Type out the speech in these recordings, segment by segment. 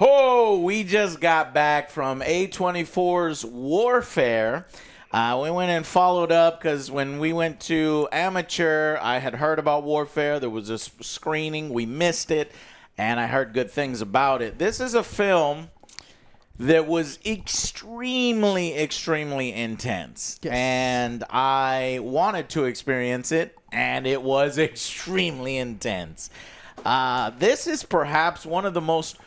Oh, we just got back from A24's Warfare. We went and followed up because when we went to Amateur, I had heard about Warfare. There was a screening. We missed it, and I heard good things about it. This is a film that was extremely, extremely intense. Yes. And I wanted to experience it, and it was extremely intense. This is perhaps one of the most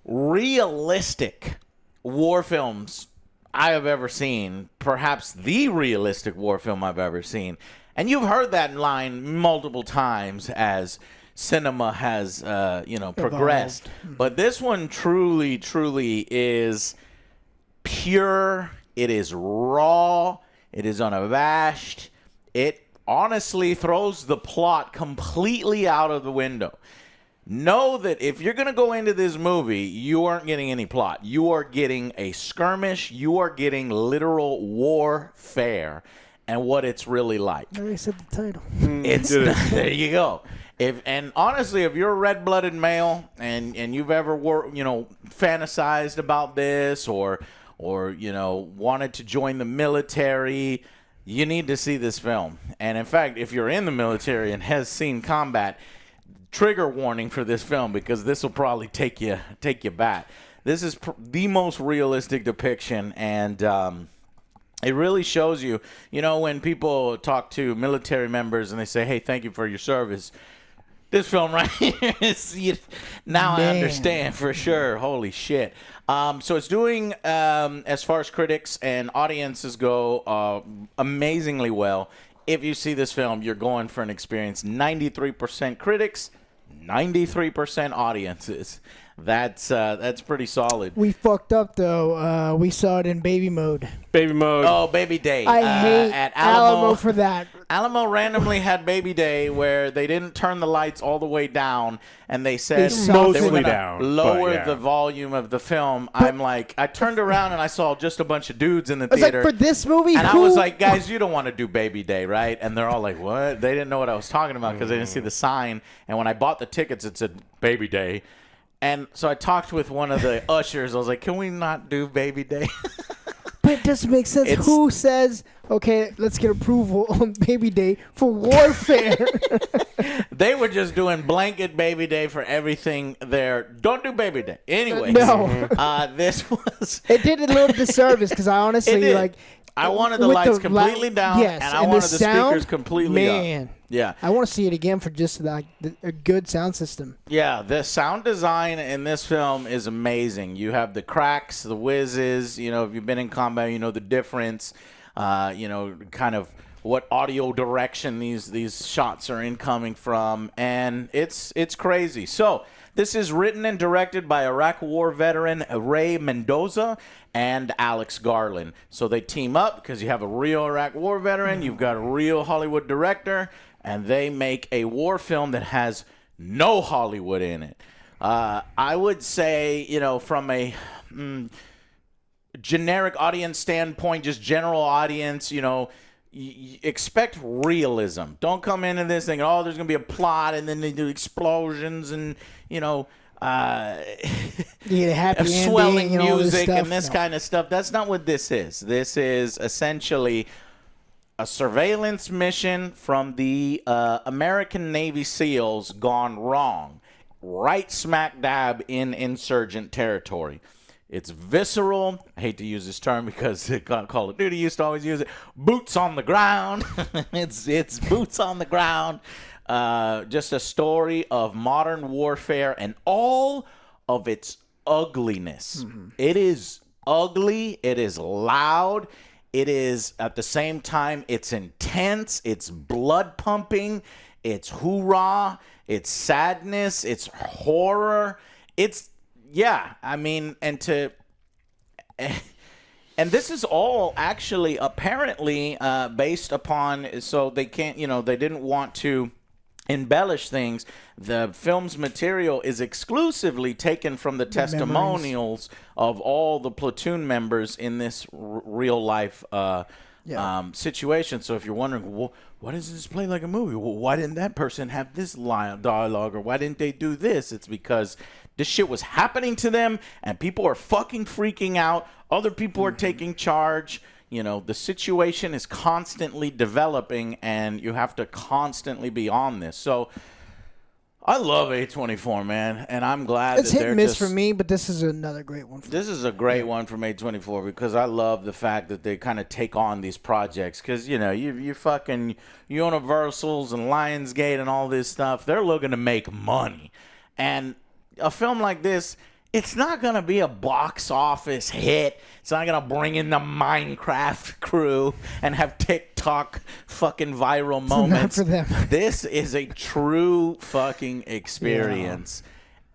realistic war films I have ever seen. Perhaps the realistic war film I've ever seen. And you've heard that line multiple times as cinema has, progressed. But this one truly, truly is pure. It is raw. It is unabashed. It honestly throws the plot completely out of the window. Know that if you're going to go into this movie, you aren't getting any plot. You are getting a skirmish. You are getting literal warfare and what it's really like. I already said the title. There you go. And honestly, if you're a red-blooded male and you've ever fantasized about this or wanted to join the military, you need to see this film. And in fact, if you're in the military and has seen combat, trigger warning for this film because this will probably take you back. This is the most realistic depiction, and it really shows you. When people talk to military members and they say, "Hey, thank you for your service." This film right here is now I understand for sure. Holy shit! So it's doing as far as critics and audiences go amazingly well. If you see this film, you're going for an experience. 93% critics, 93% audiences. That's pretty solid. We fucked up though. We saw it in baby mode. Baby mode. Oh, Baby Day. I hate at Alamo for that. Alamo randomly had Baby Day where they didn't turn the lights all the way down, and they said They they were mostly gonna down, lower but yeah. the volume of the film. I turned around and I saw just a bunch of dudes in the I was like, theater. for this movie, And who? I was like, guys, you don't want to do Baby Day, right? And they're all like, what? They didn't know what I was talking about because they didn't see the sign. And when I bought the tickets, it said Baby Day. And so I talked with one of the ushers. I was like, can we not do Baby Day? But it doesn't make sense. Who says, okay, let's get approval on Baby Day for warfare? They were just doing blanket Baby Day for everything there. Don't do Baby Day. Anyways, No. This was... It did a little disservice because I honestly, did. like... I wanted the with lights completely down, yes, and I wanted the sound, speakers completely man, up. Yeah. I want to see it again for just like a good sound system. Yeah, the sound design in this film is amazing. You have the cracks, the whizzes. If you've been in combat, you know the difference. Kind of what audio direction these shots are incoming from, and it's crazy. So this is written and directed by Iraq War veteran Ray Mendoza and Alex Garland. So they team up because you have a real Iraq War veteran, you've got a real Hollywood director, and they make a war film that has no Hollywood in it. I would say, from a generic audience standpoint, just general audience, expect realism. Don't come into this thing, there's going to be a plot, and then they do explosions and, happy swelling ending and all this music stuff. and this kind of stuff. That's not what this is. This is essentially a surveillance mission from the American Navy SEALs gone wrong, right smack dab in insurgent territory. It's visceral. I hate to use this term because Call of Duty used to always use it. Boots on the ground. It's boots on the ground. Just a story of modern warfare and all of its ugliness. Mm-hmm. It is ugly. It is loud. It is, at the same time, it's intense. It's blood pumping. It's hoorah. It's sadness. It's horror. It's... Yeah, and this is all actually apparently based upon, so they can't, they didn't want to embellish things. The film's material is exclusively taken from the testimonials of all the platoon members in this real life situation. So if you're wondering, well, why does this play like a movie? Well, why didn't that person have this line dialogue, or why didn't they do this? It's because This shit was happening to them, and people are fucking freaking out. Other people are taking charge. You know, the situation is constantly developing, and you have to constantly be on this. So I love A24, man, and I'm glad it's that hit and miss for me, but this is another great one. This is a great one from A24 because I love the fact that they kind of take on these projects because, you know, you fucking Universals and Lionsgate and all this stuff, they're looking to make money. And a film like this, it's not going to be a box office hit. It's not going to bring in the Minecraft crew and have TikTok fucking viral moments. Not for them. This is a true fucking experience. Yeah.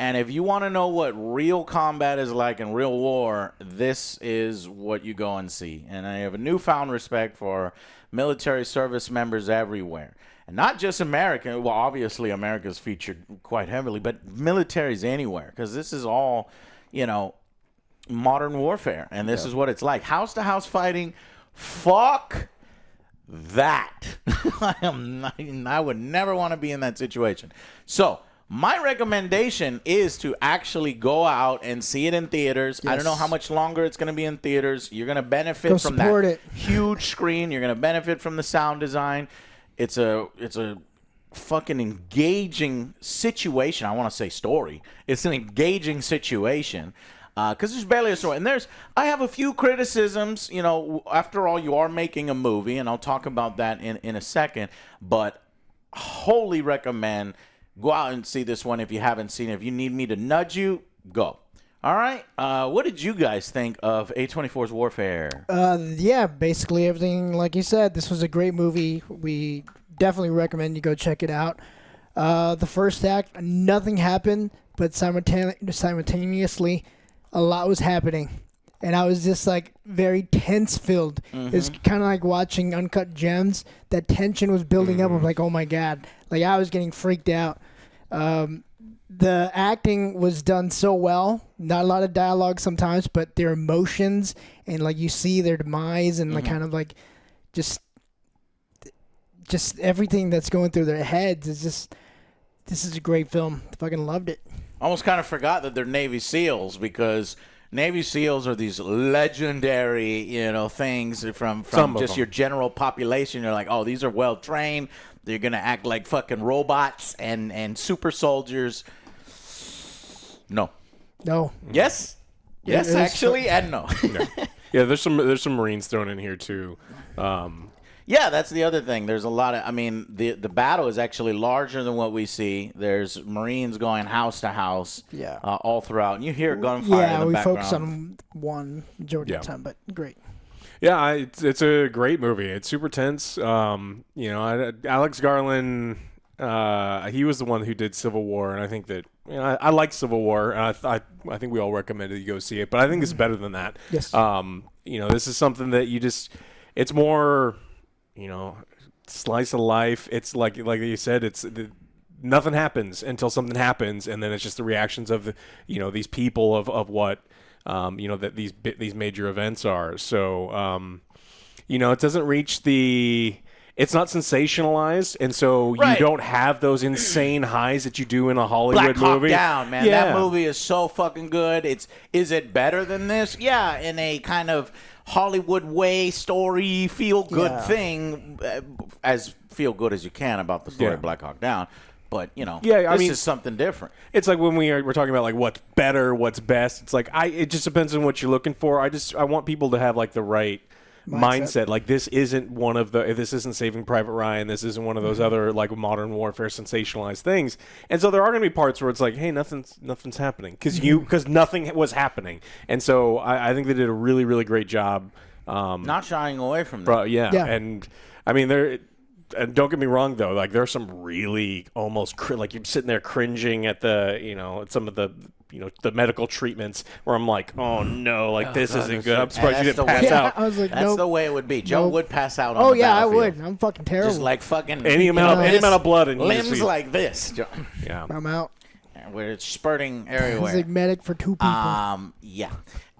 And if you want to know what real combat is like in real war, this is what you go and see. And I have a newfound respect for military service members everywhere. And not just America. Well, obviously America's featured quite heavily, but militaries anywhere. Because this is all, you know, modern warfare. And this is what it's like. House-to-house fighting, fuck that. I would never want to be in that situation. So my recommendation is to actually go out and see it in theaters. Yes. I don't know how much longer it's going to be in theaters. You're going to benefit from that huge screen. You're going to benefit from the sound design. It's a fucking engaging situation. I want to say story. It's an engaging situation because there's barely a story. And I have a few criticisms. You know, after all, you are making a movie, and I'll talk about that in a second. But wholly recommend go out and see this one if you haven't seen it. If you need me to nudge you, go. All right. What did you guys think of A24's Warfare? Yeah, basically everything like you said. This was a great movie. We definitely recommend you go check it out. The first act, nothing happened, but simultaneously, a lot was happening. And I was just like very tense filled. Mm-hmm. It's kind of like watching Uncut Gems. That tension was building up. I'm like, oh my God. Like I was getting freaked out. The acting was done so well. Not a lot of dialogue sometimes, but their emotions and like you see their demise and like kind of like just everything that's going through their heads is just. This is a great film. I fucking loved it. Almost kind of forgot that they're Navy SEALs because Navy SEALs are these legendary, you know, things from just your general population. You're like, oh, these are well trained. They're gonna act like fucking robots and super soldiers. No. Yes. Yes, actually, and no. Yeah, there's some Marines thrown in here too. Yeah, that's the other thing. There's a lot of, I mean, the battle is actually larger than what we see. There's Marines going house to house all throughout. And you hear gunfire in the background. Yeah, we focus on one majority of the time, but great. Yeah, it's a great movie. It's super tense. You know, Alex Garland, he was the one who did Civil War, and I think that, you know, I like Civil War, and I think we all recommended you go see it, but I think it's better than that. Yes. You know, this is something that it's more, you know, slice of life. It's like you said, nothing happens until something happens, and then it's just the reactions of, you know, these people of what, you know, that these major events are. So, you know, it doesn't reach it's not sensationalized, and so you don't have those insane highs that you do in a Hollywood movie. Black Hawk Down, man. Yeah. That movie is so fucking good. Is it better than this? Yeah, in a kind of Hollywood way, story, feel-good thing, as feel-good as you can about the story of Black Hawk Down. But, you know, this is something different. It's like when we're talking about, like, what's better, what's best. It's like, it just depends on what you're looking for. I want people to have, like, the right mindset. Like, this isn't this isn't Saving Private Ryan. This isn't one of those other, like, modern warfare sensationalized things. And so there are going to be parts where it's like, hey, nothing's happening because nothing was happening. And so I think they did a really, really great job. Not shying away from that. Yeah. And I mean, and don't get me wrong though, like there's some really almost like you're sitting there cringing at at some of the the medical treatments where I'm like, oh no, like this isn't good. I'm surprised you didn't pass out. I was like, that's the way it would be. Joe would pass out on the I battlefield. would. I'm fucking terrible. Just like fucking any amount of blood in limbs like this. Yeah, I'm out. Where it's spurting everywhere. It's like medic for two people. Yeah.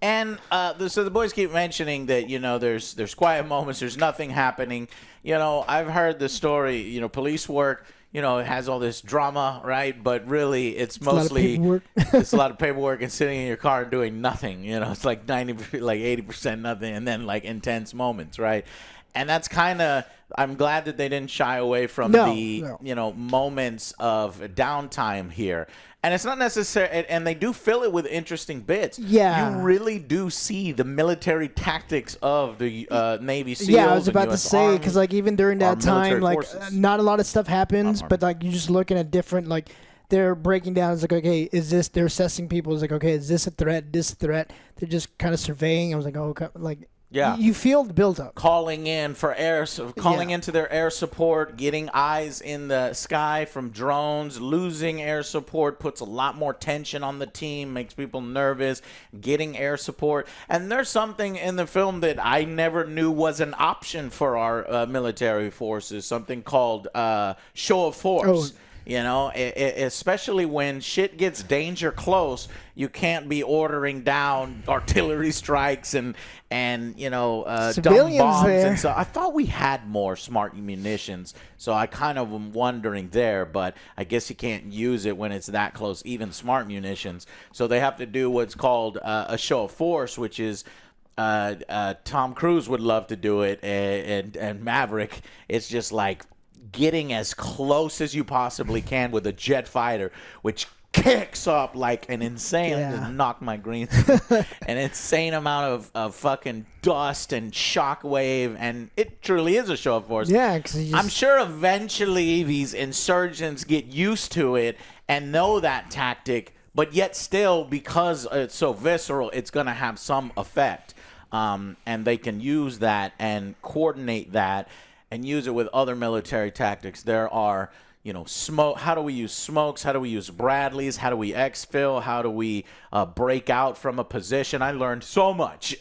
And so the boys keep mentioning that, there's quiet moments, there's nothing happening. I've heard the story, police work, you know, it has all this drama, right? But really, it's a lot of mostly paperwork. it's a lot of paperwork and sitting in your car and doing nothing. You know, it's like 80% nothing, and then like intense moments, right? And that's kind of, I'm glad that they didn't shy away from you know, moments of downtime here. And it's not necessary, and they do fill it with interesting bits. Yeah. You really do see the military tactics of the Navy SEAls. Yeah, I was and about to US say, because Army, like even during our that time, military like forces. not a lot of stuff happens, Army. but like you're just looking at different, like they're breaking down. It's like, okay, is this? They're assessing people. It's like, okay, is this a threat? This a threat? They're just kind of surveying. I was like, oh, okay, like. Yeah. You feel the build-up. Calling in for into their air support, getting eyes in the sky from drones, losing air support puts a lot more tension on the team, makes people nervous, getting air support. And there's something in the film that I never knew was an option for our military forces, something called show of force. Oh. You know, especially when shit gets danger close, you can't be ordering down artillery strikes and you know, dumb bombs there. and so. I thought we had more smart munitions, so I kind of am wondering there. But I guess you can't use it when it's that close, even smart munitions. So they have to do what's called a show of force, which is. Tom Cruise would love to do it, and Maverick. It's just like getting as close as you possibly can with a jet fighter, which kicks up like an insane knock my green an insane amount of fucking dust and shockwave, and it truly is a show of force. Yeah, because I'm sure eventually these insurgents get used to it and know that tactic, but yet still, because it's so visceral, it's going to have some effect, and they can use that and coordinate that and use it with other military tactics. There are, you know, smoke. How do we use smokes? How do we use Bradleys? How do we exfil? How do we break out from a position? I learned so much.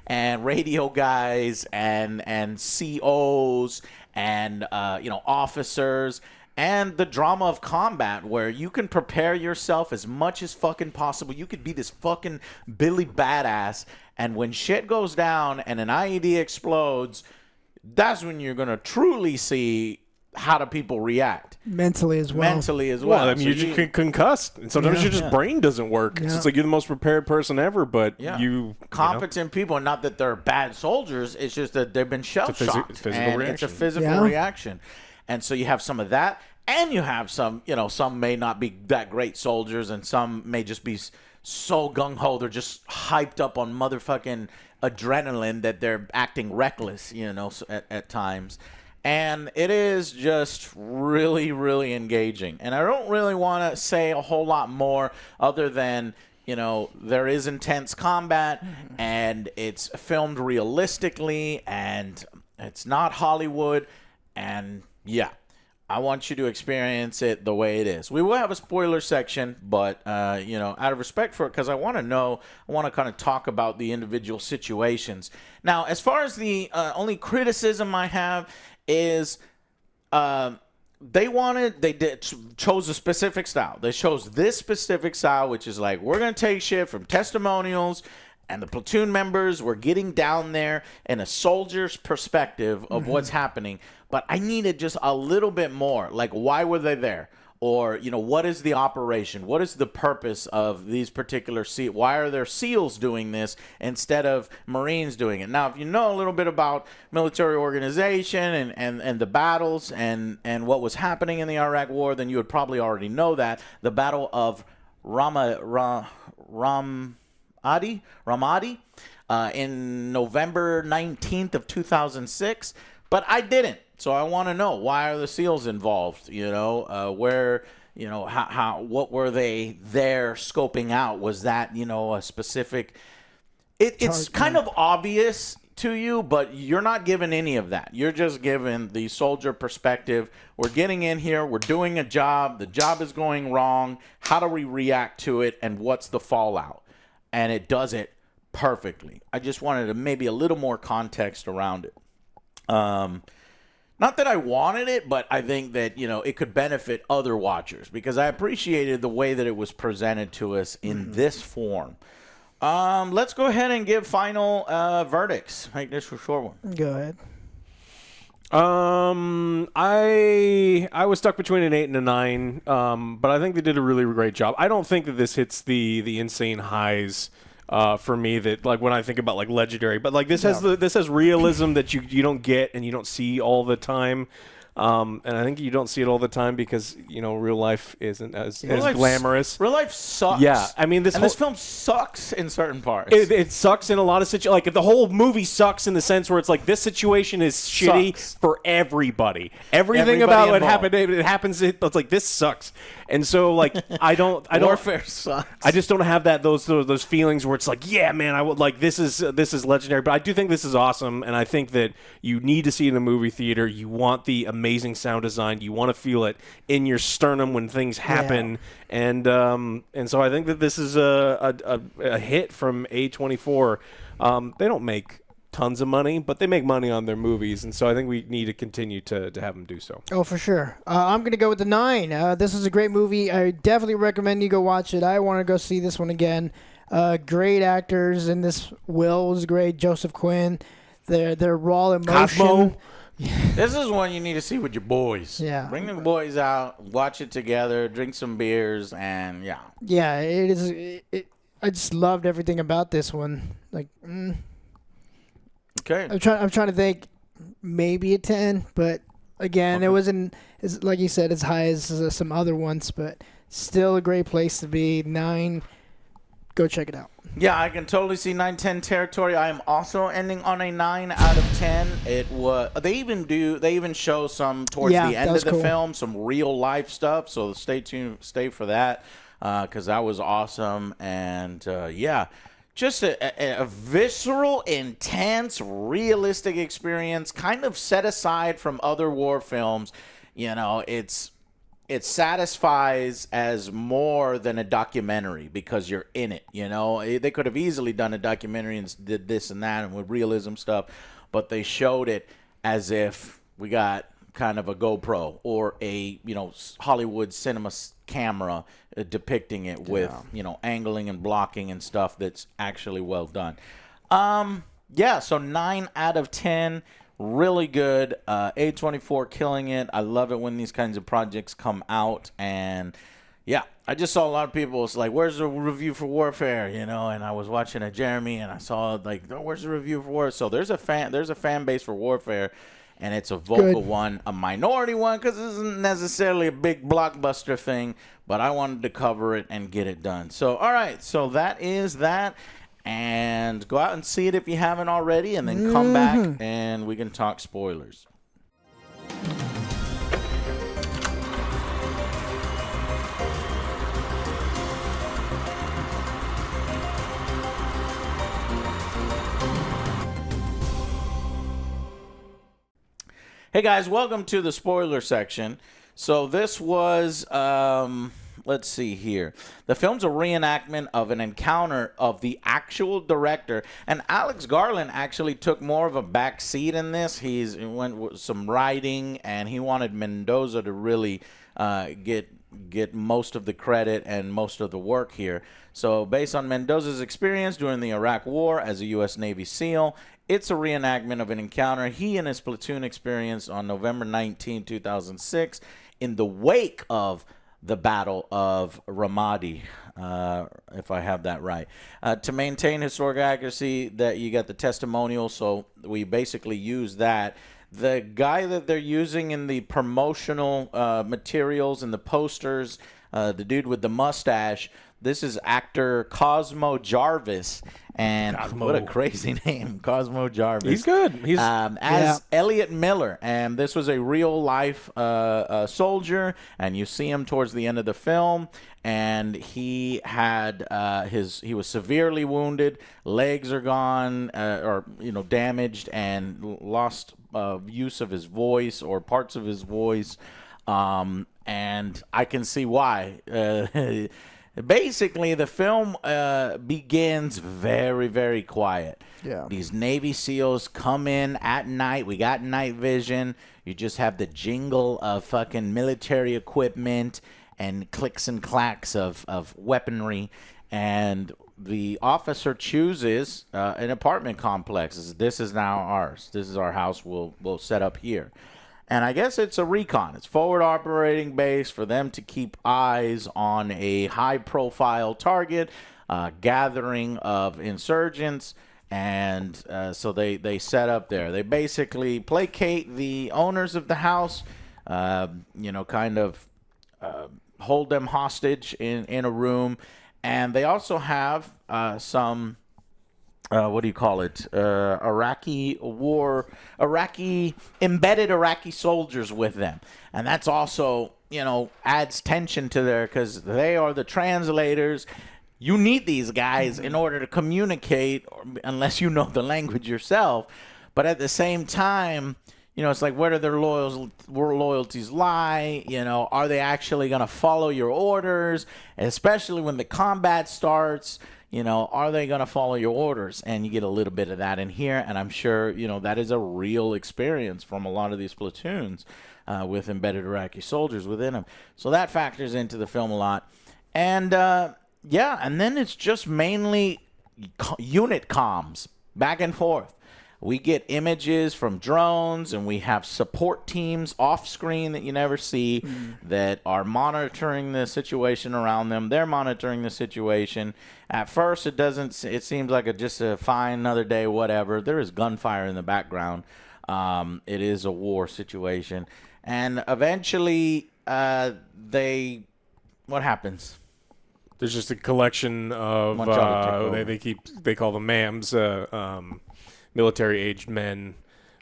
And radio guys and COs and, you know, officers. And the drama of combat, where you can prepare yourself as much as fucking possible. You could be this fucking Billy Badass. And when shit goes down and an IED explodes, that's when you're going to truly see how do people react. mentally as well. Well, I mean, you just get concussed. And sometimes your just brain doesn't work. It's just like you're the most prepared person ever, but competent people, not that they're bad soldiers, it's just that they've been shell-shocked. Physical reaction. It's a physical reaction. And so you have some of that, and you have some, you know, some may not be that great soldiers, and some may just be so gung-ho, they're just hyped up on motherfucking adrenaline that they're acting reckless, you know, at times. And it is just really, really engaging. And I don't really want to say a whole lot more other than, you know, there is intense combat, and it's filmed realistically, and it's not Hollywood, and yeah. I want you to experience it the way it is. We will have a spoiler section, but, you know, out of respect for it, because I want to kind of talk about the individual situations. Now, as far as the only criticism I have is they chose a specific style. They chose this specific style, which is like, we're going to take shit from testimonials, and the platoon members were getting down there in a soldier's perspective of what's happening. But I needed just a little bit more. Like, why were they there? Or, you know, what is the operation? What is the purpose of these particular SEALs? Why are there SEALs doing this instead of Marines doing it? Now, if you know a little bit about military organization and the battles and what was happening in the Iraq War, then you would probably already know that. The Battle of Ramadi in November 19th of 2006. But I didn't. So I want to know, why are the SEALs involved? You know, where, you know, how, what were they there scoping out? Was that, you know, a specific? It's kind of obvious to you, but you're not given any of that. You're just given the soldier perspective. We're getting in here. We're doing a job. The job is going wrong. How do we react to it? And what's the fallout? And it does it perfectly. I just wanted maybe a little more context around it. Not that I wanted it, but I think that, you know, it could benefit other watchers, because I appreciated the way that it was presented to us in this form. Let's go ahead and give final verdicts. Make this a short one. Go ahead. I was stuck between an 8 and a 9, but I think they did a really great job. I don't think that this hits the insane highs for me that like when I think about like Legendary, but like this has realism that you don't get and you don't see all the time. And I think you don't see it all the time because real life isn't as glamorous. Real life sucks. Yeah, I mean this film sucks in certain parts. It sucks in a lot of situations. Like the whole movie sucks in the sense where it's like this situation is shitty for everybody. Everything about what happened, it happens. It's like this sucks, and so like I don't. Warfare sucks. I just don't have those feelings where it's like, yeah, man, I would like this is legendary. But I do think this is awesome, and I think that you need to see it in a movie theater. You want the amazing sound design. You want to feel it in your sternum when things happen, and so I think that this is a hit from A24. They don't make tons of money, but they make money on their movies, and so I think we need to continue to have them do so. Oh, for sure. I'm going to go with the 9. This is a great movie. I definitely recommend you go watch it. I want to go see this one again. Great actors in this. Will was great. Joseph Quinn. Their raw emotion. Cosmo. This is one you need to see with your boys. Yeah. Bring the boys out, watch it together, drink some beers, and yeah. Yeah, it is. I just loved everything about this one. Like, Okay. I'm trying to think, maybe a 10, but again, it wasn't like you said as high as some other ones, but still a great place to be. 9. Go check it out. Yeah, I can totally see 9-10 territory. I am also ending on a 9 out of 10. It was they even show some towards the end of the film, some real life stuff. So stay tuned, stay for that, because that was awesome. And just a visceral, intense, realistic experience, kind of set aside from other war films. It satisfies as more than a documentary because you're in it. They could have easily done a documentary and did this and that and with realism stuff, but they showed it as if we got kind of a GoPro or a Hollywood cinema camera depicting it with angling and blocking and stuff that's actually well done. So 9 out of 10. Really good. A24 killing it. I love it when these kinds of projects come out. And yeah, I just saw a lot of people. It's like, where's the review for Warfare? And I was watching a Jeremy, and I saw like, oh, where's the review for Warfare? So there's a fan base for Warfare, and it's a vocal one, a minority one, because this isn't necessarily a big blockbuster thing. But I wanted to cover it and get it done. So all right, so that is that. And go out and see it if you haven't already, and then come back and we can talk spoilers. Hey guys, welcome to the spoiler section. So this was let's see here. The film's a reenactment of an encounter of the actual director, and Alex Garland actually took more of a back seat in this. He went with some writing, and he wanted Mendoza to really get most of the credit and most of the work here. So based on Mendoza's experience during the Iraq War as a U.S. Navy SEAL, it's a reenactment of an encounter he and his platoon experienced on November 19, 2006 in the wake of the Battle of Ramadi, if I have that right. To maintain historic accuracy, that you got the testimonial, so we basically use that. The guy that they're using in the promotional materials and the posters, the dude with the mustache, this is actor Cosmo Jarvis. And what a crazy name, Cosmo Jarvis. He's good. He's as Elliot Miller, and this was a real life soldier, and you see him towards the end of the film, and he had he was severely wounded, legs are gone or damaged, and lost use of his voice or parts of his voice, and I can see why. Basically, the film begins very, very quiet. Yeah. These Navy SEALs come in at night. We got night vision. You just have the jingle of fucking military equipment and clicks and clacks of weaponry. And the officer chooses an apartment complex. This is now ours. This is our house. We'll set up here. And I guess it's a recon. It's forward operating base for them to keep eyes on a high-profile target, gathering of insurgents. And so they set up there. They basically placate the owners of the house, kind of hold them hostage in a room. And they also have some... what do you call it? Embedded Iraqi soldiers with them. And that's also, adds tension to their, because they are the translators. You need these guys in order to communicate, unless you know the language yourself. But at the same time, it's like, where do their loyalties lie? Are they actually going to follow your orders? Especially when the combat starts. Are they going to follow your orders? And you get a little bit of that in here. And I'm sure, that is a real experience from a lot of these platoons with embedded Iraqi soldiers within them. So that factors into the film a lot. And, and then it's just mainly unit comms back and forth. We get images from drones, and we have support teams off screen that you never see that are monitoring the situation around them. They're monitoring the situation. At first, it seems like just a fine another day, whatever. There is gunfire in the background. It is a war situation. And eventually, what happens? There's just a collection of they call them MAMs, military-aged men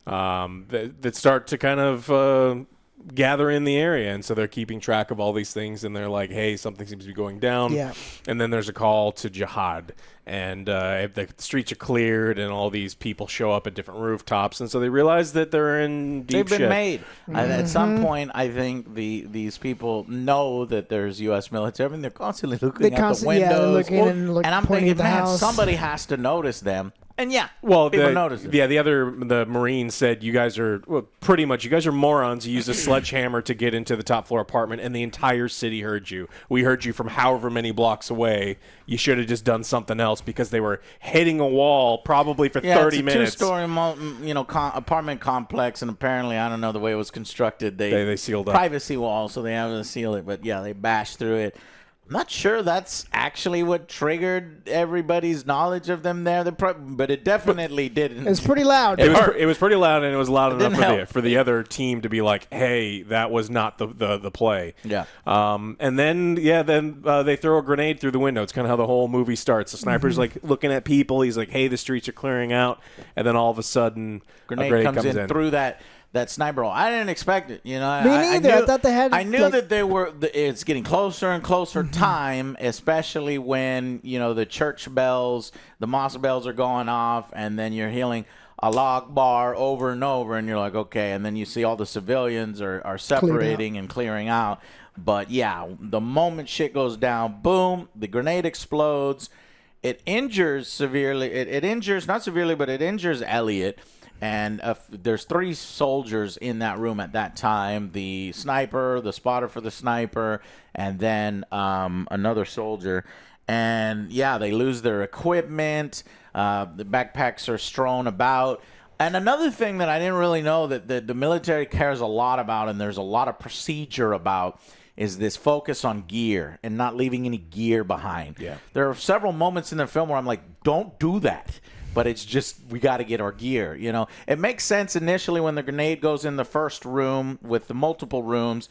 that start to kind of gather in the area, and so they're keeping track of all these things, and they're like, hey, something seems to be going down. Yeah. And then there's a call to jihad, and if the streets are cleared, and all these people show up at different rooftops, and so they realize that they're in deep They've been shit. made. At some point, I think these people know that there's U.S. military. I mean, they're constantly looking at the windows. And I'm thinking, man, house. somebody has to notice them. And well, people notice it. Yeah, the Marine said, you guys are morons. You used a sledgehammer to get into the top floor apartment, and the entire city heard you. We heard you from however many blocks away. You should have just done something else, because they were hitting a wall probably for 30 minutes. It's a two-story, apartment complex, and apparently, I don't know the way it was constructed. They sealed up. Privacy wall, so they have to seal it. But yeah, they bashed through it. I'm not sure that's actually what triggered everybody's knowledge of them there. But it definitely didn't. It's pretty loud. It was pretty loud, and it was loud enough help. for the other team to be like, "Hey, that was not the play." Yeah. And then they throw a grenade through the window. It's kind of how the whole movie starts. The sniper's like looking at people. He's like, "Hey, the streets are clearing out," and then all of a sudden, a grenade comes in through that sniper hole. I didn't expect it. Me neither. I thought they had. I knew that they were. It's getting closer and closer time, especially when the church bells, the mosque bells are going off, and then you're hearing Allah Akbar over and over, and you're like, okay. And then you see all the civilians are separating and clearing out. But yeah, the moment shit goes down, boom, the grenade explodes. It injures severely. It injures, not severely, but it injures Elliot. And there's 3 soldiers in that room at that time. The sniper, the spotter for the sniper, and then another soldier. And, yeah, they lose their equipment. The backpacks are strewn about. And another thing that I didn't really know that the military cares a lot about, and there's a lot of procedure about, is this focus on gear and not leaving any gear behind. Yeah. There are several moments in the film where I'm like, don't do that. But it's just, we got to get our gear, It makes sense initially when the grenade goes in the first room with the multiple rooms.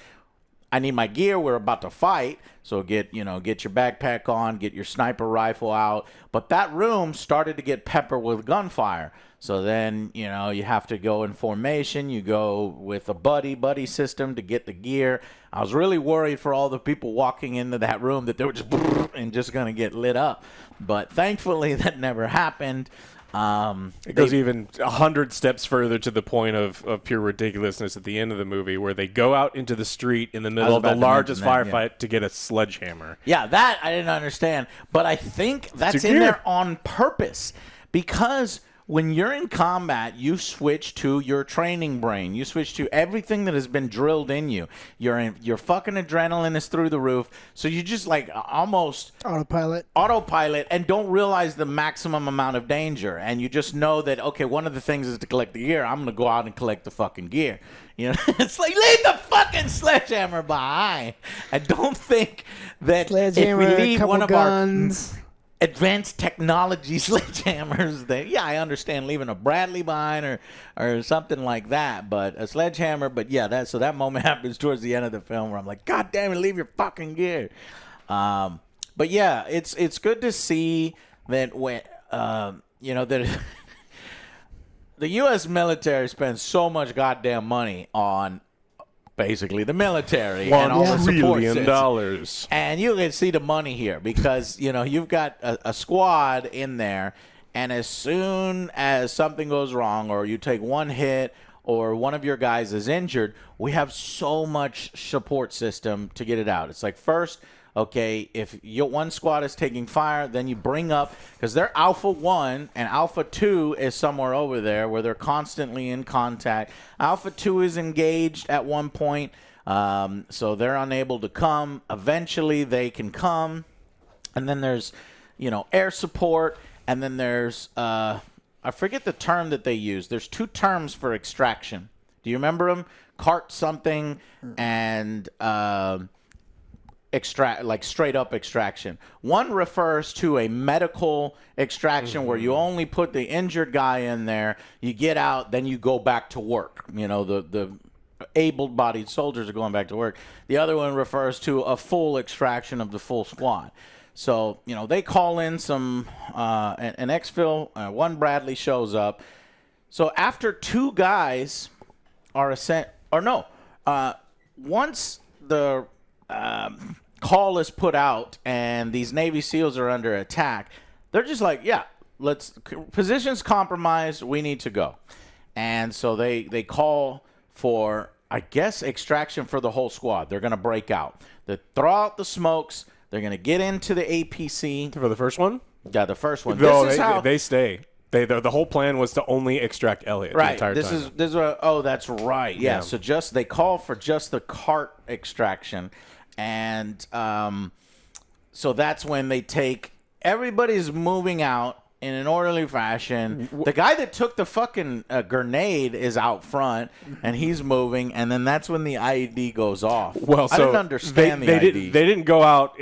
I need my gear. We're about to fight. So get your backpack on, get your sniper rifle out. But that room started to get peppered with gunfire. So then, you have to go in formation. You go with a buddy system to get the gear. I was really worried for all the people walking into that room that they were just going to get lit up. But thankfully, that never happened. It goes even 100 steps further to the point of pure ridiculousness at the end of the movie, where they go out into the street in the middle of the largest firefight to get a sledgehammer. Yeah, that I didn't understand. But I think that's in there on purpose, because when you're in combat, you switch to your training brain. You switch to everything that has been drilled in you. Your fucking adrenaline is through the roof. So you just like almost autopilot and don't realize the maximum amount of danger. And you just know that, okay, one of the things is to collect the gear. I'm going to go out and collect the fucking gear. You know, it's like, leave the fucking sledgehammer behind. I don't think that if we leave one of guns. our advanced technology sledgehammers, then yeah, I understand leaving a Bradley behind or something like that, but a sledgehammer. But yeah, that moment happens towards the end of the film where I'm like, God damn it, leave your fucking gear. But yeah, it's good to see that when you know that the U.S. military spends so much goddamn money on basically the military and all the support $1 trillion. And you can see the money here because, you know, you've got a squad in there, and as soon as something goes wrong or you take one hit or one of your guys is injured, we have so much support system to get it out. It's like, first, okay, if one squad is taking fire, then you bring up, because they're Alpha 1 and Alpha 2 is somewhere over there where they're constantly in contact. Alpha 2 is engaged at one point, so they're unable to come. Eventually they can come. And then there's, you know, air support, and then there's, I forget the term that they use. There's two terms for extraction. Do you remember them? Cart something and extract, like straight up extraction. One refers to a medical extraction where you only put the injured guy in there, you get out, then you go back to work. You know, the able-bodied soldiers are going back to work. The other one refers to a full extraction of the full squad. So, you know, they call in some an exfil, one Bradley shows up. So after two guys are once the call is put out and these Navy SEALs are under attack, they're just like, yeah, positions compromised, we need to go. And so they call for, I guess, extraction for the whole squad. They're going to break out. They throw out the smokes. They're going to get into the APC. For the first one? Yeah, the first one. No, they stay. The whole plan was to only extract Elliot the entire time. Oh, that's right. Yeah. So they call for just the cart extraction, and so that's when they take everybody's moving out in an orderly fashion. The guy that took the fucking grenade is out front, and he's moving, and then that's when the IED goes off. Well, so I didn't understand the IED. They didn't go out.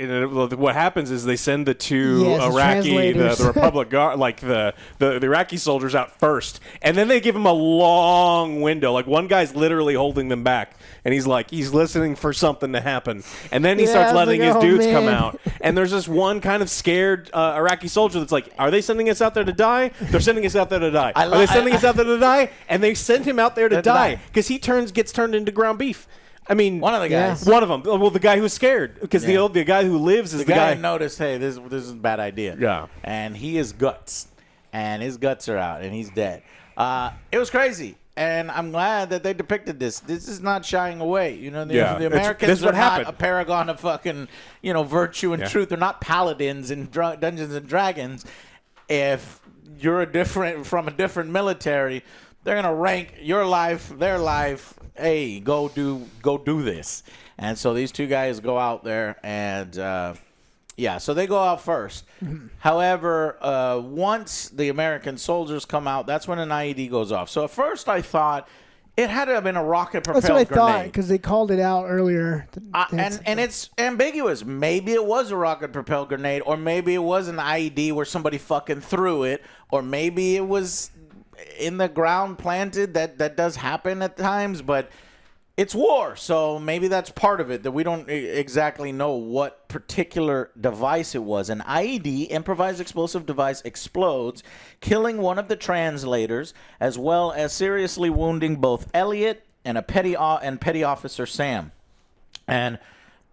What happens is they send the two Iraqi, the Republic Guard, like the Iraqi soldiers out first, and then they give them a long window. Like one guy's literally holding them back, and he's listening for something to happen, and then he starts letting his dudes come out, and there's this one kind of scared Iraqi soldier that's like, are they sending us out there to die? They're sending us out there to die. Are they sending us out there to die? And they sent him out there to die because he gets turned into ground beef. I mean, one of the guys. One of them. Well, the guy who's scared because the guy who lives is the guy. Noticed, hey, this is a bad idea. Yeah. And he is guts, and his guts are out, and he's dead. It was crazy. And I'm glad that they depicted this. This is not shying away. You know, the Americans are not a paragon of fucking, you know, virtue and truth. They're not paladins in Dungeons and Dragons. If you're from a different military, they're gonna rank your life, their life. Hey, go do this. And so these two guys go out there, and so they go out first. However, once the American soldiers come out, that's when an IED goes off. So at first I thought it had to have been a rocket-propelled grenade. That's what I thought, because they called it out earlier. And it's ambiguous. Maybe it was a rocket-propelled grenade, or maybe it was an IED where somebody fucking threw it, or maybe it was in the ground planted. That does happen at times, but it's war, so maybe that's part of it, that we don't exactly know what particular device it was. An IED, improvised explosive device, explodes, killing one of the translators, as well as seriously wounding both Elliot and Petty Officer Sam. And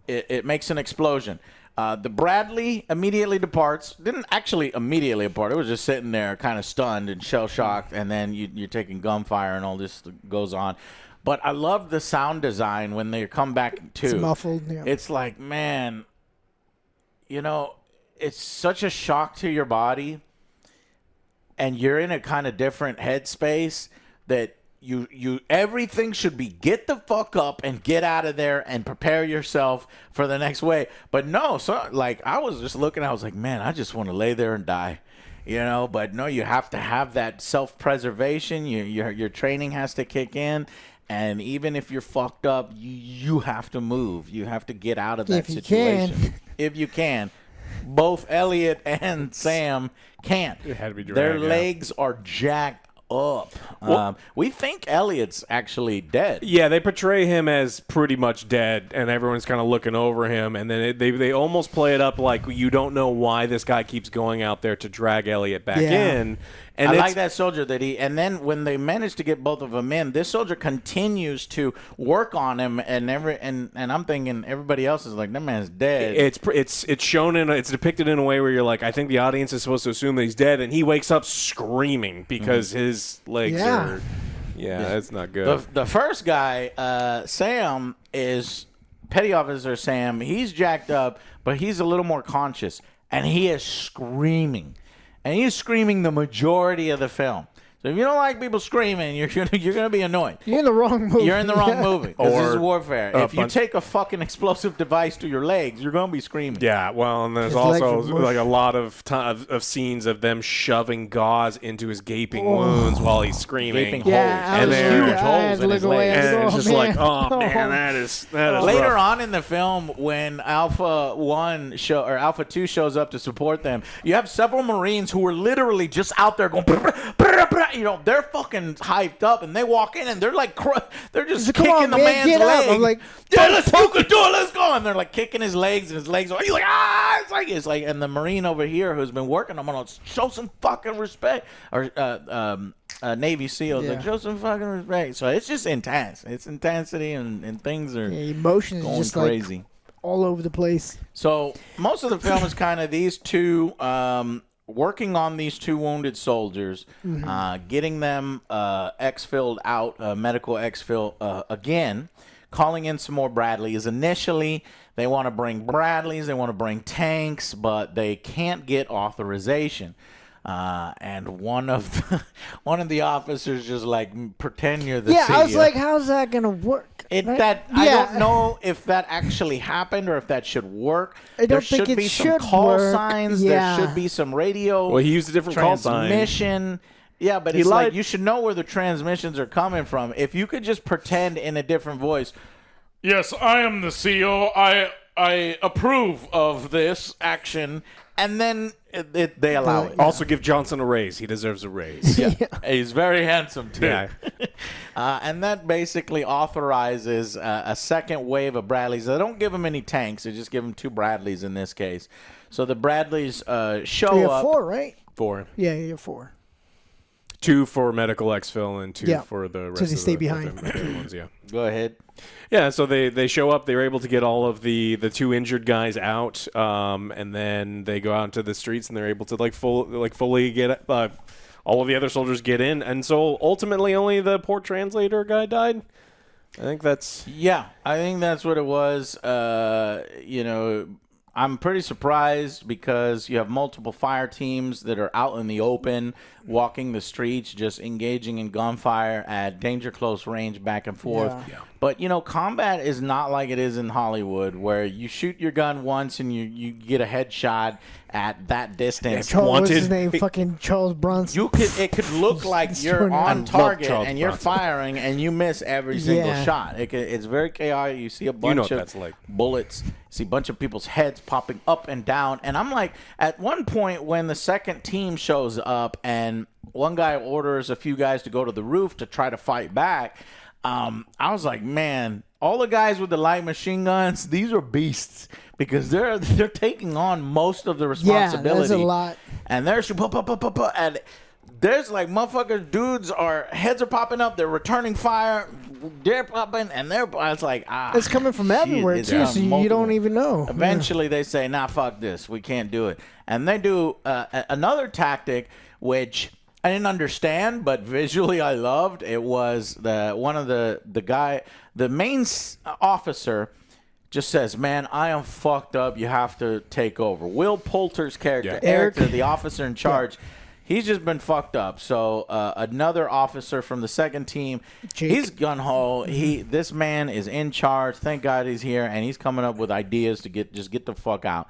it makes an explosion. The Bradley immediately departs. Didn't actually immediately depart. It was just sitting there kind of stunned and shell-shocked, and then you're taking gunfire and all this goes on. But I love the sound design when they come back too. It's muffled. Yeah. It's like, man, you know, it's such a shock to your body. and you're in a kind of different headspace that you everything should be get the fuck up and get out of there and prepare yourself for the next wave. But no, so like I was just looking, I was like, man, I just want to lay there and die. But no, you have to have that self-preservation. Your training has to kick in. And even if you're fucked up, you have to move. You have to get out of that situation. If you can. Both Elliot and Sam can't. It had to be dragged Their out. legs are jacked up. We think Elliot's actually dead. Yeah, they portray him as pretty much dead, and everyone's kind of looking over him, and then they almost play it up like you don't know why this guy keeps going out there to drag Elliot back in. And I like that soldier and then when they manage to get both of them in, this soldier continues to work on him, and I'm thinking everybody else is like, that man's dead. It's shown it's depicted in a way where you're like, I think the audience is supposed to assume that he's dead, and he wakes up screaming because his legs are. Yeah, that's not good. The first guy, Sam, is Petty Officer Sam. He's jacked up, but he's a little more conscious, and he is screaming. And he's screaming the majority of the film. So if you don't like people screaming, you're gonna be annoyed. You're in the wrong movie. You're in the wrong movie. This is warfare. If you bunch- take a fucking explosive device to your legs, you're gonna be screaming. Yeah, well, and there's His legs also are mush. like a lot of scenes of them shoving gauze into his gaping wounds while he's screaming. Gaping Yeah, holes. I And was there- huge. huge I had holes to in look his away. legs. I And was it's just man. like, oh man, that is Later rough. on in the film, when Alpha 2 shows up to support them, you have several Marines who are literally just out there going, they're fucking hyped up, and they walk in and they're like, they're just Come kicking on, the man, man's get up. leg. I'm like, yeah, let's do it, let's go. And they're like kicking his legs, and his legs are, he's like, it's like, and the Marine over here who's been working, I'm gonna show some fucking respect, or Navy SEALs, like, show some fucking respect. So it's just intense. It's intensity, and things are emotions going just crazy. like all over the place. So most of the film is kind of these two working on these two wounded soldiers, getting them exfilled out, medical exfil again, calling in some more Bradleys. Initially, they want to bring Bradleys, they want to bring tanks, but they can't get authorization. And one of the officers just like, pretend you're the CEO. I was like, how's that gonna work? I don't know if that actually happened or if that should work. I don't there think should it be some should call work. signs. Yeah. There should be some radio. Well, he used a different call sign. Transmission. Yeah, but He it's like lied. you should know where the transmissions are coming from. If you could just pretend in a different voice. Yes, I am the CEO. I approve of this action, and then they allow it. Also, give Johnson a raise. He deserves a raise. Yeah. He's very handsome, too. Yeah. And that basically authorizes a second wave of Bradleys. They don't give them any tanks. They just give them 2 Bradleys in this case. So the Bradleys show You have up. 4, right? 4. Yeah, you have 4. 2 for medical exfil and 2 Yeah. for the rest So they of stay the behind. other ones, yeah. Go ahead. Yeah, so they show up. They're able to get all of the 2 injured guys out, and then they go out into the streets and they're able to fully get all of the other soldiers get in. And so ultimately, only the port translator guy died. I think that's I think that's what it was. I'm pretty surprised because you have multiple fire teams that are out in the open, walking the streets, just engaging in gunfire at danger close range, back and forth. Yeah. But, combat is not like it is in Hollywood, where you shoot your gun once and you get a headshot at that distance. What's his name? Fucking Charles Bronson. It could look like you're on target Charles and you're Bronson. firing and you miss every single Yeah. shot. It's very chaotic. You see a bunch what of that's like. bullets. You see a bunch of people's heads popping up and down. And I'm like, at one point when the second team shows up and one guy orders a few guys to go to the roof to try to fight back, I was like, man, all the guys with the light machine guns, these are beasts because they're taking on most of the responsibility. Yeah, that's a lot. And there's and there's like motherfuckers, dudes heads are popping up, they're returning fire, they're popping, and it's like It's coming from everywhere it's too, so you multiple. don't even know. Eventually, they say, "Nah, fuck this. We can't do it." And they do another tactic, which I didn't understand, but visually I loved. It was the main officer just says, "Man, I am fucked up. You have to take over." Will Poulter's character, Yeah. Eric, Eric. the officer in charge. he's just been fucked up. So another officer from the second team, Jake. he's gun ho. This man is in charge. Thank God he's here, and he's coming up with ideas to get the fuck out.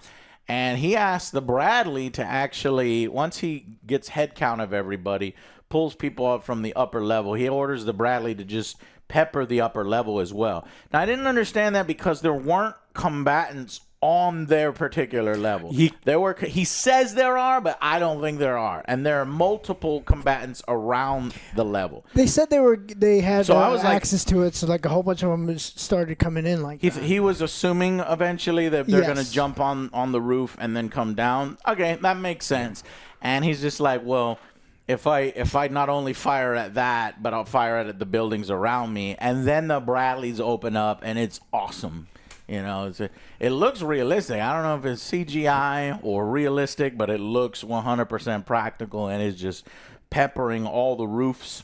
And he asked the Bradley to actually, once he gets head count of everybody, pulls people up from the upper level, he orders the Bradley to just pepper the upper level as well. Now, I didn't understand that because there weren't combatants on their particular level. He says there are, but I don't think there are. And there are multiple combatants around the level. They said they had So I was like- access to it, so like a whole bunch of them started coming in like that. He was assuming eventually that they're Yes. going to jump on the roof and then come down. Okay, that makes sense. And he's just like, well, if I not only fire at that, but I'll fire at the buildings around me, and then the Bradleys open up, and it's awesome. You know, it looks realistic. I don't know if it's CGI or realistic, but it looks 100% practical, and it's just peppering all the roofs.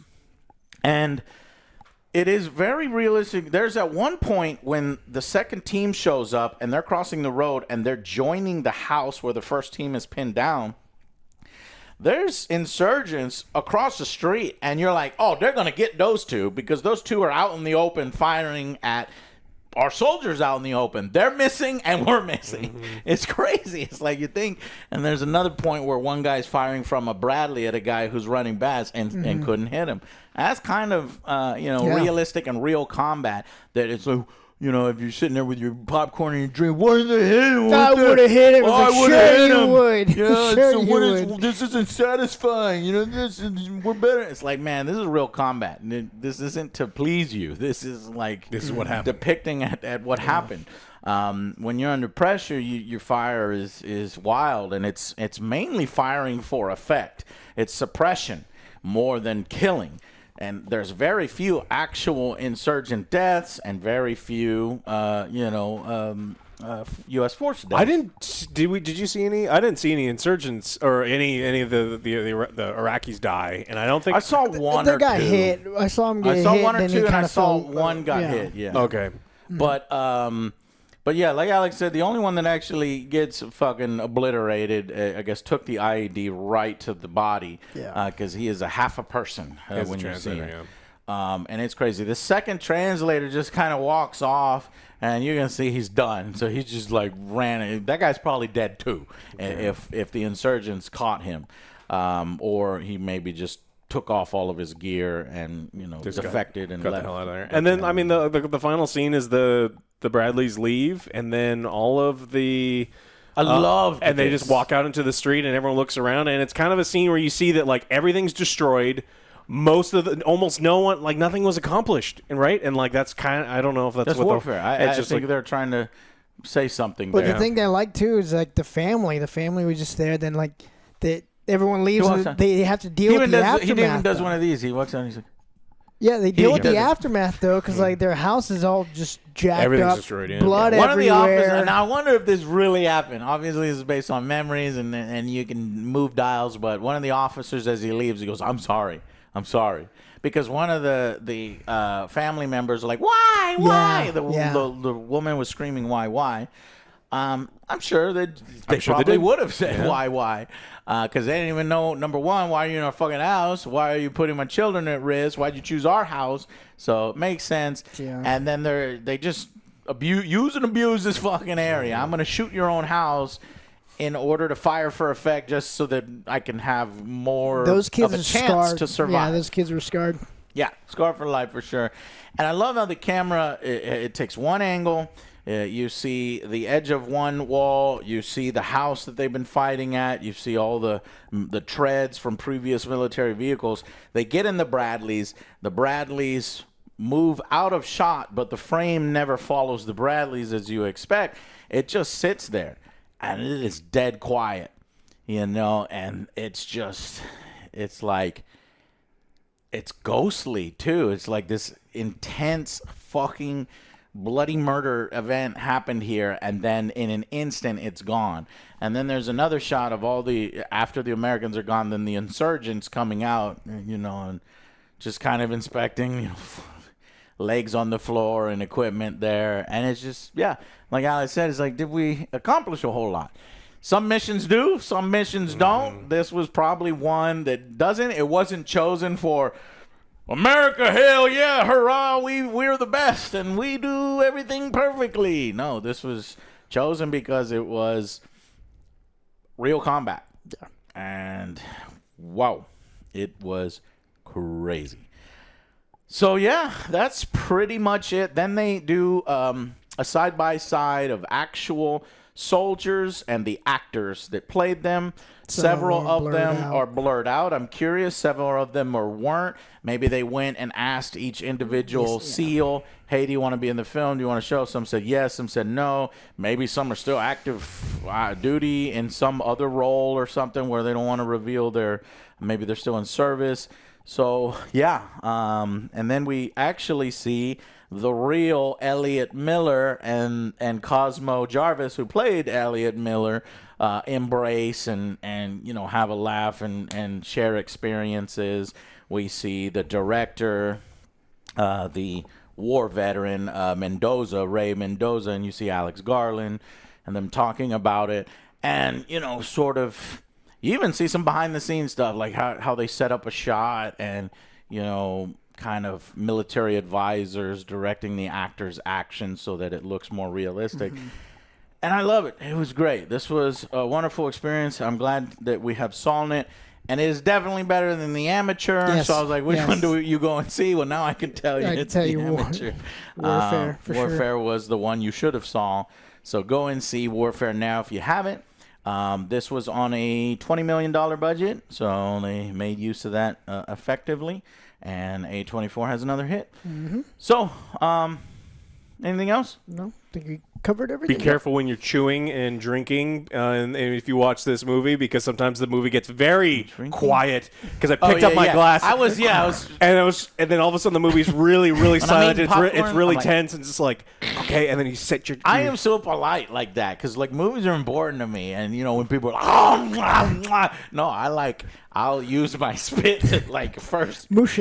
And it is very realistic. There's at one point when the second team shows up, and they're crossing the road, and they're joining the house where the first team is pinned down. There's insurgents across the street, and you're like, oh, they're going to get those two because those two are out in the open firing at our soldiers out in the open. They're missing, and we're missing. Mm-hmm. It's crazy. It's like you think. And there's another point where one guy's firing from a Bradley at a guy who's running bass and couldn't hit him. That's kind of, realistic and real combat that it's like, you know, if you're sitting there with your popcorn and your drink, why didn't they hit him? I would have hit him. I would have hit him. Would. Yeah, Sure so you would. this isn't satisfying. You know, we're better. It's like, man, this is real combat. This isn't to please you. This is what happened. Depicting at what happened. When you're under pressure, your fire is wild, and it's mainly firing for effect. It's suppression more than killing. And there's very few actual insurgent deaths and very few, U.S. force deaths. Did you see any? I didn't see any insurgents or any of the Iraqis die, and I don't think I saw one they or got two. hit. I saw him get hit. I saw one or then two, he and I kinda saw fell, one got hit. Yeah. Okay. But yeah, like Alex said, the only one that actually gets fucking obliterated, I guess, took the IED right to the body. Yeah. Because he is a half a person when you see him. Yeah. And it's crazy. The second translator just kind of walks off, and you can see he's done. So he's just like ran. That guy's probably dead too, if the insurgents caught him, or he maybe just took off all of his gear and just defected and got left. the hell out of there. And then I mean the final scene is the Bradleys leave, and then all of the and they just walk out into the street, and everyone looks around, and it's kind of a scene where you see that like everything's destroyed. Almost no one, like nothing was accomplished, and right, and like that's kind of, I don't know if that's what warfare. I just think they're trying to say something. But there. the thing that I like too is like the family. The family was just there. Then like everyone leaves. And they have to deal with the aftermath. He even does one of these. He walks out and he's like, yeah, they deal with the aftermath though, because like their house is all just jacked everything's up, destroyed. Yeah. blood one everywhere. of the officers. And I wonder if this really happened. Obviously, this is based on memories, and you can move dials. But one of the officers, as he leaves, he goes, "I'm sorry. Because one of the family members are like, why? Yeah, The woman was screaming, why? I'm sure that they sure probably they would have said why? Because they didn't even know, number one, why are you in our fucking house? Why are you putting my children at risk? Why'd you choose our house? So it makes sense. Yeah. And then they just use and abuse this fucking area. I'm going to shoot your own house in order to fire for effect, just so that I can have more Those kids of a are chance scarred. to survive. Yeah, those kids were scarred. Yeah, scarred for life for sure. And I love how the camera, it takes one angle. You see the edge of one wall. You see the house that they've been fighting at. You see all the treads from previous military vehicles. They get in the Bradleys. The Bradleys move out of shot, but the frame never follows the Bradleys as you expect. It just sits there. And it is dead quiet, and it's like, it's ghostly too. It's like this intense fucking bloody murder event happened here, and then in an instant it's gone. And then there's another shot of after the Americans are gone, then the insurgents coming out, and just kind of inspecting, legs on the floor and equipment there. And it's just, like Alex said, it's like, did we accomplish a whole lot? Some missions do, some missions don't. This was probably one that doesn't. It wasn't chosen for America, hell yeah, hurrah, we're the best and we do everything perfectly. No, this was chosen because it was real combat. Yeah. And wow, it was crazy. So yeah, that's pretty much it. Then they do a side-by-side of actual soldiers and the actors that played them. Several of them are blurred out. I'm curious. Several of them weren't. Maybe they went and asked each individual SEAL, hey, do you want to be in the film? Do you want to show? Some said yes. Some said no. Maybe some are still active duty in some other role or something where they don't want to reveal maybe they're still in service. So, yeah. And then we actually see the real Elliot Miller and Cosmo Jarvis, who played Elliot Miller, embrace and have a laugh and share experiences. We see the director, the war veteran Ray Mendoza, and you see Alex Garland and them talking about it. And, sort of, you even see some behind the scenes stuff, like how they set up a shot and, kind of military advisors directing the actors' actions so that it looks more realistic. Mm-hmm. And I love it. It was great. This was a wonderful experience. I'm glad that we have saw it. And it is definitely better than The Amateur. Yes. So I was like, which one do you go and see? Well, now I can tell you it's The Amateur. Warfare, for Warfare sure. was the one you should have saw. So go and see Warfare now if you haven't. This was on a $20 million budget, so they made use of that effectively. And A24 has another hit. Mm-hmm. So, anything else? No, I think we covered everything. Be careful when you're chewing and drinking, and if you watch this movie, because sometimes the movie gets very quiet. Because I picked up my glass. I was, and then all of a sudden the movie's really, really silent. It's really like, tense, and it's just like, okay. And then you set your. I am so polite like that because like movies are important to me, and when people are like, no, I'll use my spit to like first mush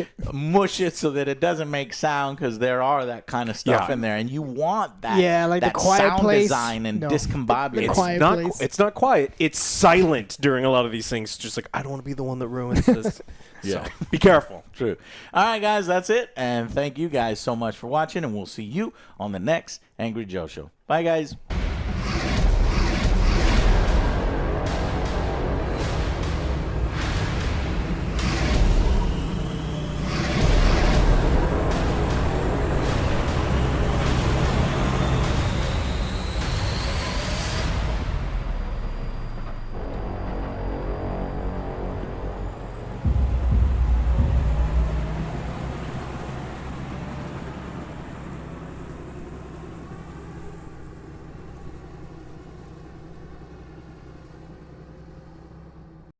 it so that it doesn't make sound because there are that kind of stuff in there, and you want that. Yeah, like that the quiet sound place. design and discombobulated. It's not quiet. It's silent during a lot of these things. Just like I don't want to be the one that ruins this. Yeah, so, be careful. True. All right, guys, that's it, and thank you guys so much for watching, and we'll see you on the next Angry Joe show. Bye, guys.